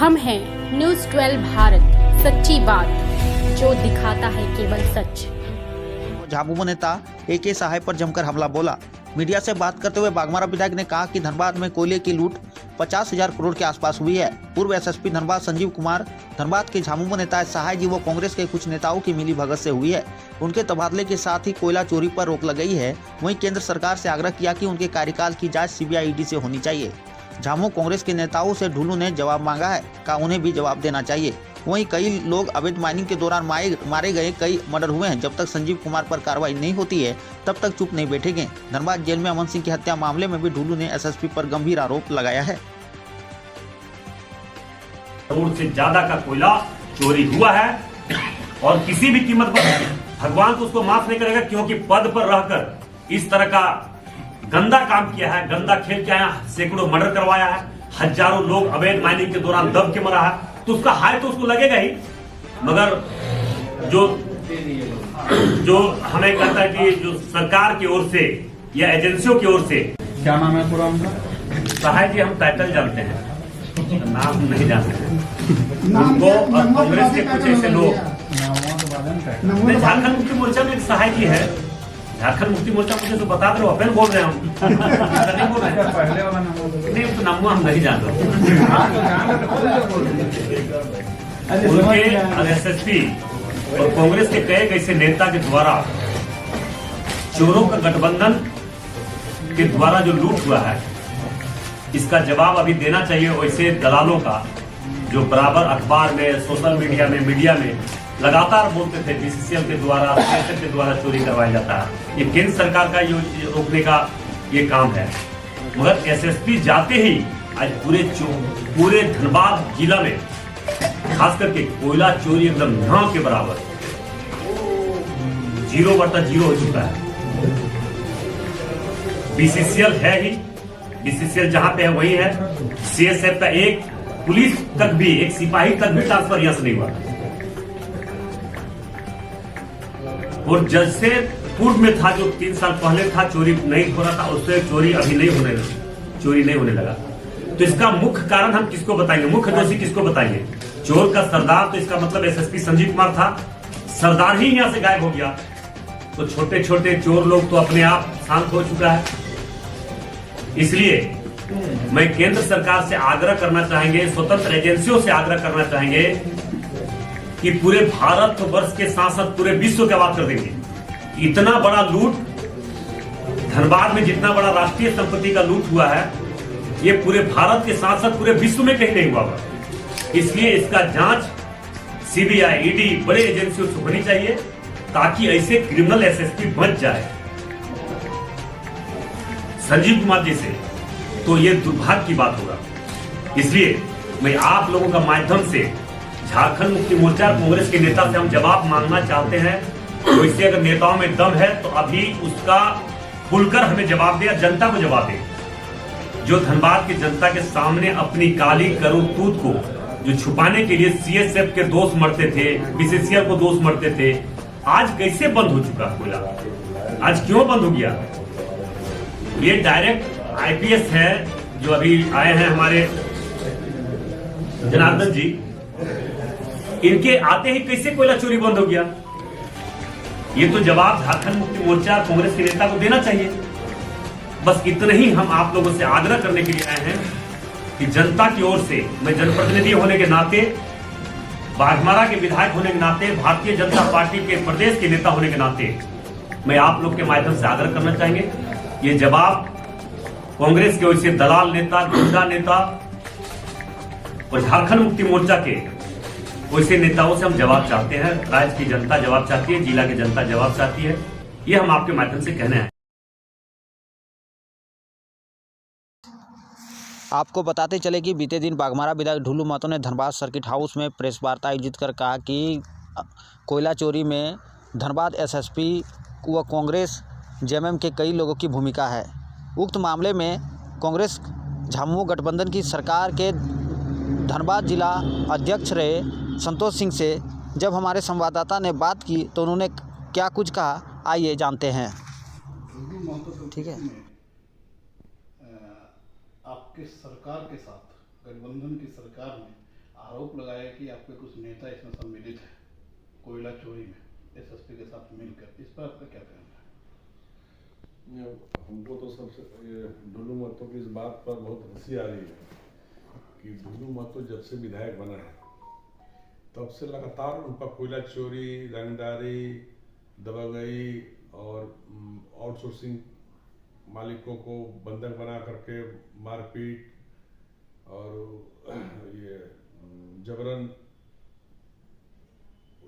हम हैं न्यूज़ 12 भारत, सच्ची बात जो दिखाता है केवल सच। झामुमो नेता AK सहाय पर जमकर हमला बोला। मीडिया से बात करते हुए बाघमारा विधायक ने कहा कि धनबाद में कोयले की लूट 50,000 करोड़ के आसपास हुई है। पूर्व SSP धनबाद संजीव कुमार धनबाद के झामुमो नेता सहाय जी व कांग्रेस के कुछ नेताओं की मिली भगत से हुई है। उनके तबादले के साथ ही कोयला चोरी पर रोक लगाई है। वहीं केंद्र सरकार से आग्रह किया कि उनके कार्यकाल की जांच CBI ED से होनी चाहिए। झामुमो कांग्रेस के नेताओं से ढुल्लू ने जवाब मांगा है का उन्हें भी जवाब देना चाहिए। वहीं कई लोग अवैध माइनिंग के दौरान मारे गए, कई मर्डर हुए हैं। जब तक संजीव कुमार पर कार्रवाई नहीं होती है तब तक चुप नहीं बैठेंगे। धनबाद जेल में अमन सिंह की हत्या मामले में भी ढुल्लू ने SSP पर गंभीर आरोप लगाया है। करोड़ से ज्यादा का कोयला चोरी हुआ है और किसी भी कीमत पर भगवान तो उसको माफ नहीं करेगा, क्योंकि पद पर रहकर इस तरह का गंदा काम किया है, गंदा खेल किया है, सैकड़ों मर्डर करवाया है, हजारों लोग अवैध माइनिंग के दौरान दब के मरा है, तो उसका हाय तो उसको लगेगा ही। मगर जो हमें कहता है कि जो सरकार की ओर से या एजेंसियों की ओर से, क्या नाम है पूरा उनका? सहाय जी हम टाइटल जानते हैं, नाम नहीं जानते उनको। और कांग्रेस के कुछ ऐसे लोग, झारखंड मुक्ति मोर्चा में एक सहाय जी है, झारखंड मुक्ति मोर्चा मुझे तो बता दो, अपन बोल रहे हैं हम नहीं बोल रहे हैं। पहले वाला नाम नहीं तो नाम हम नहीं जान रहे। उनके SSP और कांग्रेस के कई ऐसे नेता के द्वारा चोरों का गठबंधन के द्वारा जो लूट हुआ है, इसका जवाब अभी देना चाहिए। वैसे दलालों का जो बराबर अखबार में, सोशल मीडिया में लगातार बोलते थे BCCL के द्वारा, CSF के द्वारा चोरी करवाया जाता है। ये केंद्र सरकार का ये रोकने का ये काम है। मगर SSP जाते ही आज पूरे धनबाद जिला में खास करके कोयला चोरी एकदम न के बराबर 0/0 हो चुका है। BCCL है ही, BCCL जहां पे है वही है। CSF का एक पुलिस तक भी, एक सिपाही तक भी ट्रांसफर यहां से नहीं हुआ। और जैसे पूर्व में था, जो 3 साल पहले था, चोरी नहीं हो रहा था, उससे चोरी अभी नहीं होने लगा। तो इसका मुख्य कारण हम किसको बताएंगे, मुख्य दोषी किसको बताएंगे? चोर का सरदार, तो इसका मतलब SSP संजीव कुमार था। सरदार ही यहां से गायब हो गया, तो छोटे छोटे चोर लोग तो अपने आप शांत हो चुका है। इसलिए मैं केंद्र सरकार से आग्रह करना चाहेंगे, स्वतंत्र एजेंसियों से आग्रह करना चाहेंगे कि पूरे भारतवर्ष के साथ साथ पूरे विश्व की आवाज कर देंगे। इतना बड़ा लूट धनबाद में, जितना बड़ा राष्ट्रीय संपत्ति का लूट हुआ है, ये पूरे भारत के साथ साथ पूरे विश्व में कहीं नहीं हुआ है। इसलिए इसका जांच CBI ED बड़े एजेंसियों से होनी चाहिए, ताकि ऐसे क्रिमिनल SSP बच जाए। संजीव कुमार जी से तो ये दुर्भाग्य की बात होगा। इसलिए मैं आप लोगों का माध्यम से झारखंड मुक्ति मोर्चा कांग्रेस के नेता से हम जवाब मांगना चाहते हैं। वैसे अगर नेताओं में दम है तो अभी उसका खुलकर हमें जवाब दे, जनता को जवाब दे। जो धनबाद की जनता के सामने अपनी काली करतूत को जो छुपाने के लिए CSF के दोस्त मरते थे, BCCL को दोस्त मरते थे, आज कैसे बंद हो चुका कोयला? आज क्यों बंद हो गया? ये डायरेक्ट IPS है जो अभी आए हैं हमारे जनार्दन जी, इनके आते ही कैसे कोयला चोरी बंद हो गया? ये तो जवाब झारखंड मुक्ति मोर्चा कांग्रेस के नेता को देना चाहिए। बस इतना ही हम आप लोगों से आग्रह करने के लिए आए हैं कि जनता की ओर से, मैं जनप्रतिनिधि होने के नाते, बाघमारा के विधायक होने के नाते, भारतीय जनता पार्टी के प्रदेश के नेता होने के नाते, मैं आप लोग के माध्यम से आग्रह करना चाहेंगे, ये जवाब कांग्रेस के वैसे दलाल नेता, गुंडा नेता और झारखंड मुक्ति मोर्चा के वैसे नेताओं से हम जवाब चाहते हैं। राज्य की जनता जवाब चाहती है, जिला की जनता जवाब चाहती है। ये हम आपके माध्यम से कहने हैं। आपको बताते चले कि बीते दिन बाघमारा विधायक ढुल्लू महतो ने धनबाद सर्किट हाउस में प्रेस वार्ता आयोजित कर कहा कि कोयला चोरी में धनबाद SSP व कांग्रेस JMM के कई लोगों की भूमिका है। उक्त मामले में कांग्रेस झामुमो गठबंधन की सरकार के धनबाद जिला अध्यक्ष रहे संतोष सिंह से जब हमारे संवाददाता ने बात की तो उन्होंने क्या कुछ कहा, आइए जानते हैं। ठीक है, आपके सरकार के साथ, गठबंधन की सरकार में आरोप लगाया कि आपके कुछ नेता इसमें सम्मिलित है कोयला चोरी में एसएसपी के साथ मिलकर, इस पर आपका क्या कहना है? हमको तो सबसे ढुलू महतो की इस बात पर बहुत हंसी आ रही है कि ढुलू महतो जब से विधायक बना है तब से लगातार उन पर कोयला चोरी, रंगदारी, दबागई और आउटसोर्सिंग मालिकों को बंधक बना करके मारपीट और ये जबरन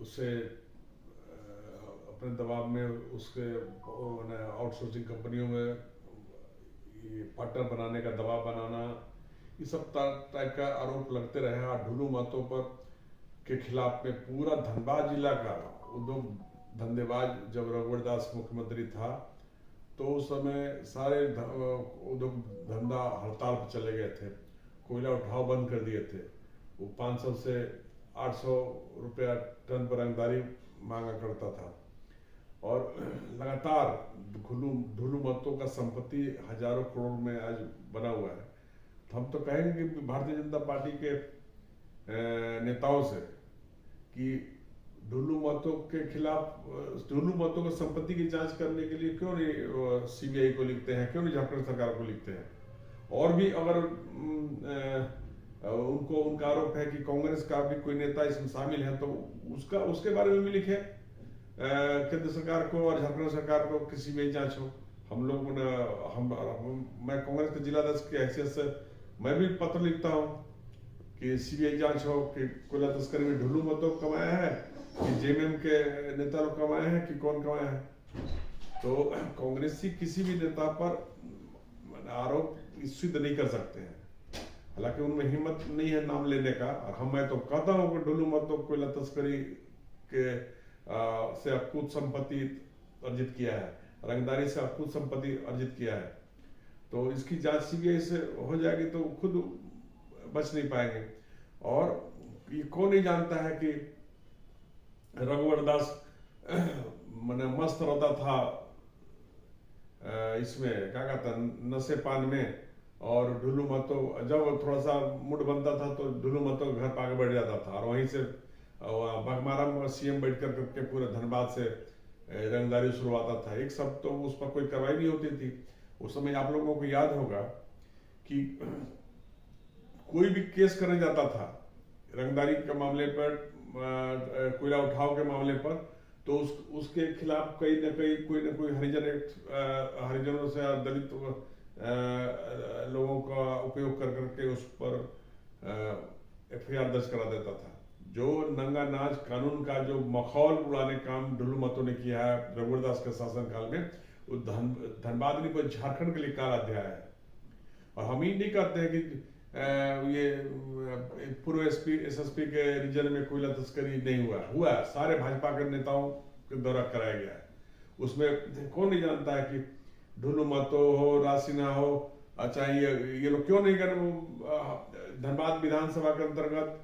उससे अपने दबाव में उसके आउटसोर्सिंग कंपनियों में ये पार्टनर बनाने का दबाव बनाना, ये सब टाइप का आरोप लगते रहे। और ढुलू महतो पर के खिलाफ में पूरा धनबाद जिला का उद्योग धंधेबाज, जब रघुवर दास मुख्यमंत्री था तो उस समय सारे उद्योग धंधा हड़ताल पर चले गए थे, कोयला उठाव बंद कर दिए थे। वो 500 से 800 रुपया टन पर रंगदारी मांगा करता था और लगातार ढुलू महतो का संपत्ति हजारों करोड़ में आज बना हुआ है। तो हम तो कहेंगे कि भारतीय जनता पार्टी के नेताओं से कि ढुलू महतो के खिलाफ, ढुलू महतो की संपत्ति की जांच करने के लिए क्यों नहीं सीबीआई को लिखते हैं, क्यों नहीं झारखंड सरकार को लिखते हैं। और भी अगर उनका आरोप है कि कांग्रेस का भी कोई नेता इसमें शामिल है तो उसके बारे में भी लिखे, केंद्र सरकार को और झारखंड सरकार को किसी भी जांच हो। हम लोग मैं कांग्रेस के जिलाध्यक्ष की हैसियत से मैं भी पत्र लिखता हूँ कि सीबीआई जांच हो कि कोयला तस्करी में ढुलू महतो कमाया है कि जेएमएम के नेता लोग कमाए हैं कि कौन कमाया है। तो कांग्रेसी किसी भी नेता पर आरोप सिद्ध नहीं कर सकते हैं, हालांकि उनमें हिम्मत नहीं है नाम लेने का। और मैं तो कहता हूँ कि ढुलू महतो कोयला तस्करी के से अकूत संपत्ति अर्जित किया है, रंगदारी से अकूत संपत्ति अर्जित किया है। तो इसकी जांच सीबीआई से हो जाएगी तो खुद बच नहीं पाएंगे। और ये कौन नहीं जानता है कि रघुवर दास मैंने मस्त रहता था इसमें क्या कहता नशे पान में, और ढुलू महतो जब थोड़ा सा मूड बनता था तो ढुलू महतो घर पर आगे बढ़ जाता था और वहीं से बागमारा में सीएम बैठ करके पूरे धनबाद से रंगदारी शुरुआता था। एक सब तो उस पर कोई कार्रवाई नहीं होती थी। उस समय आप लोगों को याद होगा कि कोई भी केस करने जाता था रंगदारी के मामले पर, कोयला उठाव के मामले पर, तो उसके खिलाफ कोई न कोई हरिजनों से दलित लोगों का उपयोग करके उस पर एफआईआर दर्ज करा देता था। जो नंगा नाच कानून का जो मखौल उड़ाने काम ढुलू महतो ने किया है रघुवर दास के शासनकाल में, वो धनबाद नहीं पर झारखंड के लिए काला अध्याय है। और हम ही नहीं कहते हैं कि ये पूर्व एसएसपी के रीजन में कोयला तस्करी नहीं हुआ। सारे भाजपा के नेताओं के द्वारा कराया गया है। उसमें कौन नहीं जानता है कि ढुलू महतो हो, राज सिन्हा हो, अच्छा ये लोग क्यों नहीं कर, धनबाद विधानसभा के अंतर्गत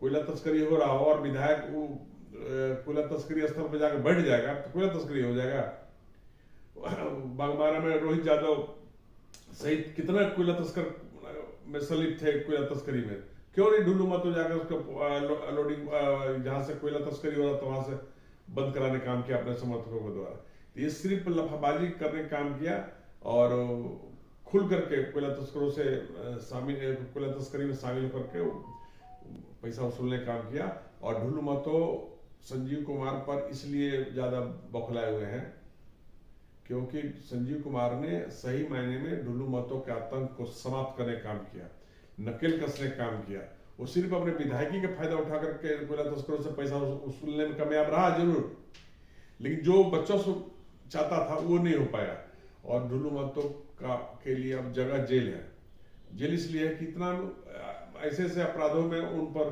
कोयला तस्करी हो रहा हो और विधायक कोयला तस्करी स्थल पर जाकर बैठ जाएगा तो कोयला तस्करी हो जाएगा। बागमारा में रोहित यादव सहित कितना कोयला तस्कर में संलिप्त थे कोयला तस्करी में, क्यों नहीं ढुलू महतो जाकर उसको लोडिंग जहां से कोयला तस्करी हो रहा था वहां से बंद कराने काम किया अपने समर्थकों के द्वारा। तो ये सिर्फ लफाबाजी करने का काम किया और खुल करके कोयला तस्करों से कोयला तस्करी में शामिल करके पैसा वसूलने का काम किया। और ढुलू महतो संजीव कुमार पर इसलिए ज्यादा बौखलाए हुए हैं क्योंकि संजीव कुमार ने सही मायने में ढुलू महतो के आतंक को समाप्त करने का काम किया, नकेल कसने का काम किया। वो सिर्फ अपने विधायकी का फायदा उठा करके कोयला तस्करों से पैसा वसूलने में कामयाब रहा जरूर, लेकिन जो बच्चों से चाहता था वो नहीं हो पाया। और ढुलू महतो के लिए अब जगह जेल है। जेल इसलिए है कि इतना ऐसे अपराधों में उन पर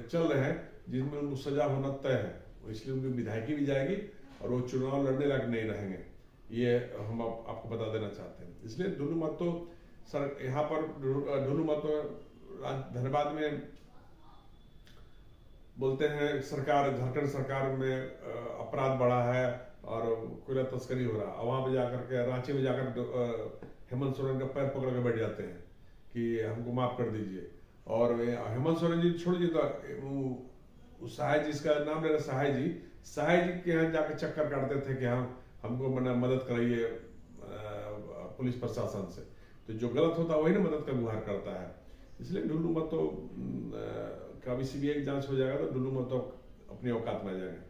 चल रहे हैं जिसमें उनको सजा होना तय है, इसलिए उनकी विधायकी भी जाएगी और वो चुनाव लड़ने लायक नहीं रहेंगे। ये हम आपको बता देना चाहते हैं। इसलिए ढुलू महतो सर यहाँ पर ढुलू महतो धनबाद में बोलते हैं सरकार, झारखंड सरकार में अपराध बढ़ा है और कोयला तस्करी हो रहा है। वहां पे जाकर के रांची में जाकर हेमंत सोरेन का पैर पकड़ के बैठ जाते हैं कि हमको माफ कर दीजिए। और हेमंत सोरेन जी छोड़ जी, तो सहाय जी, इसका नाम ले रहे सहाय जी के यहाँ जाके चक्कर काटते थे कि हमको मदद कराइए पुलिस प्रशासन से। तो जो गलत होता है वही ना मदद का गुहार करता है। इसलिए ढुल्लू महतो का भी CBI की जांच हो जाएगा तो ढुल्लू महतो अपनी औकात में आ जाएंगे।